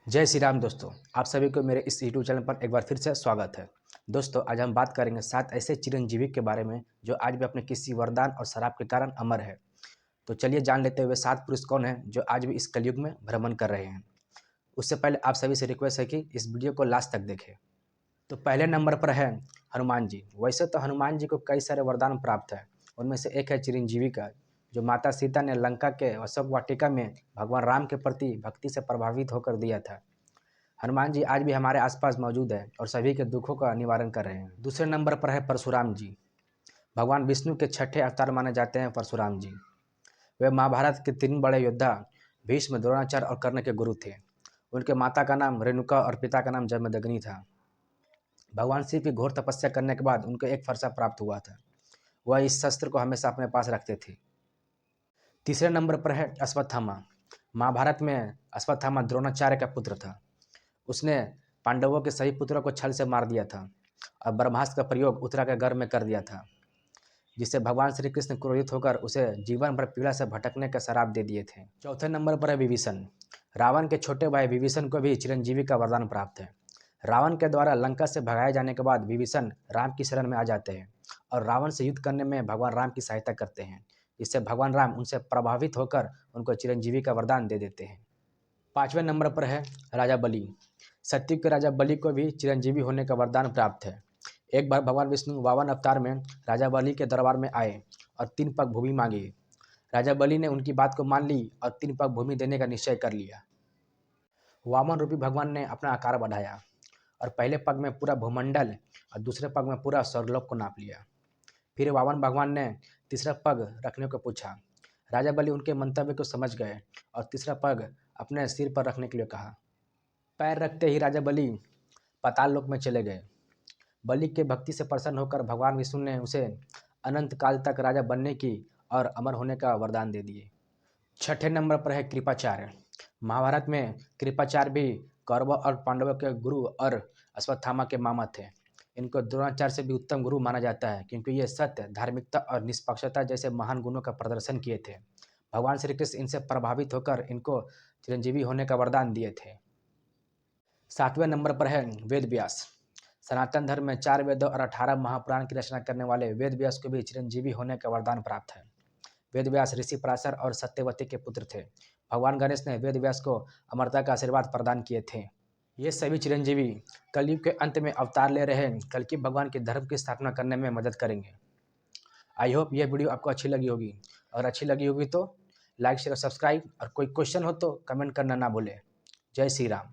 जय श्री राम दोस्तों, आप सभी को मेरे इस यूट्यूब चैनल पर एक बार फिर से स्वागत है। दोस्तों, आज हम बात करेंगे 7 ऐसे चिरंजीवी के बारे में जो आज भी अपने किसी वरदान और शराब के कारण अमर है। तो चलिए जान लेते हुए 7 पुरुष कौन हैं जो आज भी इस कलयुग में भ्रमण कर रहे हैं। उससे पहले आप सभी से रिक्वेस्ट है कि इस वीडियो को लास्ट तक देखें। तो पहले नंबर पर है हनुमान जी। वैसे तो हनुमान जी को कई सारे वरदान प्राप्त है, उनमें से एक है चिरंजीवी का, जो माता सीता ने लंका के अशोक वाटिका में भगवान राम के प्रति भक्ति से प्रभावित होकर दिया था। हनुमान जी आज भी हमारे आसपास मौजूद है और सभी के दुखों का निवारण कर रहे हैं। दूसरे नंबर पर है परशुराम जी। भगवान विष्णु के छठे अवतार माने जाते हैं परशुराम जी। वे महाभारत के 3 बड़े योद्धा भीष्म, द्रोणाचार्य और कर्ण के गुरु थे। उनके माता का नाम रेणुका और पिता का नाम जमदग्नि था। भगवान शिव की घोर तपस्या करने के बाद उनको एक फरसा प्राप्त हुआ था। वह इस शस्त्र को हमेशा अपने पास रखते थे। तीसरे नंबर पर है अश्वत्थामा। महाभारत में अश्वत्थामा द्रोणाचार्य का पुत्र था। उसने पांडवों के सभी पुत्रों को छल से मार दिया था और ब्रह्मास्त्र का प्रयोग उत्तरा के गर्भ में कर दिया था, जिससे भगवान श्री कृष्ण क्रोधित होकर उसे जीवन भर पीड़ा से भटकने का श्राप दे दिए थे। चौथे नंबर पर है विभीषण। रावण के छोटे भाई विभीषण को भी चिरंजीवी का वरदान प्राप्त है। रावण के द्वारा लंका से भगाए जाने के बाद विभीषण राम की शरण में आ जाते हैं और रावण से युद्ध करने में भगवान राम की सहायता करते हैं। इससे भगवान राम उनसे प्रभावित होकर उनको चिरंजीवी का वरदान दे देते हैं। पांचवें नंबर पर है राजा बलि। सतयुग के राजा बलि को भी चिरंजीवी होने का वरदान प्राप्त है। एक बार भगवान विष्णु वामन अवतार में राजा बलि के दरबार में आए और 3 पग भूमि मांगी। राजा बलि ने उनकी बात को मान ली और 3 पग भूमि देने का निश्चय कर लिया। वामन रूपी भगवान ने अपना आकार बढ़ाया और पहले पग में पूरा भूमंडल और दूसरे पग में पूरा स्वर्गलोक को नाप लिया। फिर वामन भगवान ने तीसरा पग रखने को पूछा। राजा बलि उनके मंतव्य को समझ गए और तीसरा पग अपने सिर पर रखने के लिए कहा। पैर रखते ही राजा बलि पाताल लोक में चले गए। बलि के भक्ति से प्रसन्न होकर भगवान विष्णु ने उसे अनंत काल तक राजा बनने की और अमर होने का वरदान दे दिए। छठे नंबर पर है कृपाचार्य। महाभारत में कृपाचार्य भी कौरवों और पांडवों के गुरु और अश्वत्थामा के मामा थे। इनको द्रोणाचार्य से भी उत्तम गुरु माना जाता है, क्योंकि ये सत्य, धार्मिकता और निष्पक्षता जैसे महान गुणों का प्रदर्शन किए थे। भगवान श्री कृष्ण इनसे प्रभावित होकर इनको चिरंजीवी होने का वरदान दिए थे। सातवें नंबर पर है वेद व्यास। सनातन धर्म में 4 वेदों और 18 महापुराण की रचना करने वाले वेद व्यास को भी चिरंजीवी होने का वरदान प्राप्त है। वेद व्यास ऋषि पराशर और सत्यवती के पुत्र थे। भगवान गणेश ने वेद व्यास को अमरता का आशीर्वाद प्रदान किए थे। ये सभी चिरंजीवी कलयुग के अंत में अवतार ले रहे कल्कि भगवान के धर्म की स्थापना करने में मदद करेंगे। आई होप यह वीडियो आपको अच्छी लगी होगी। अगर अच्छी लगी होगी तो लाइक, शेयर, सब्सक्राइब और कोई क्वेश्चन हो तो कमेंट करना ना भूलें। जय श्री राम।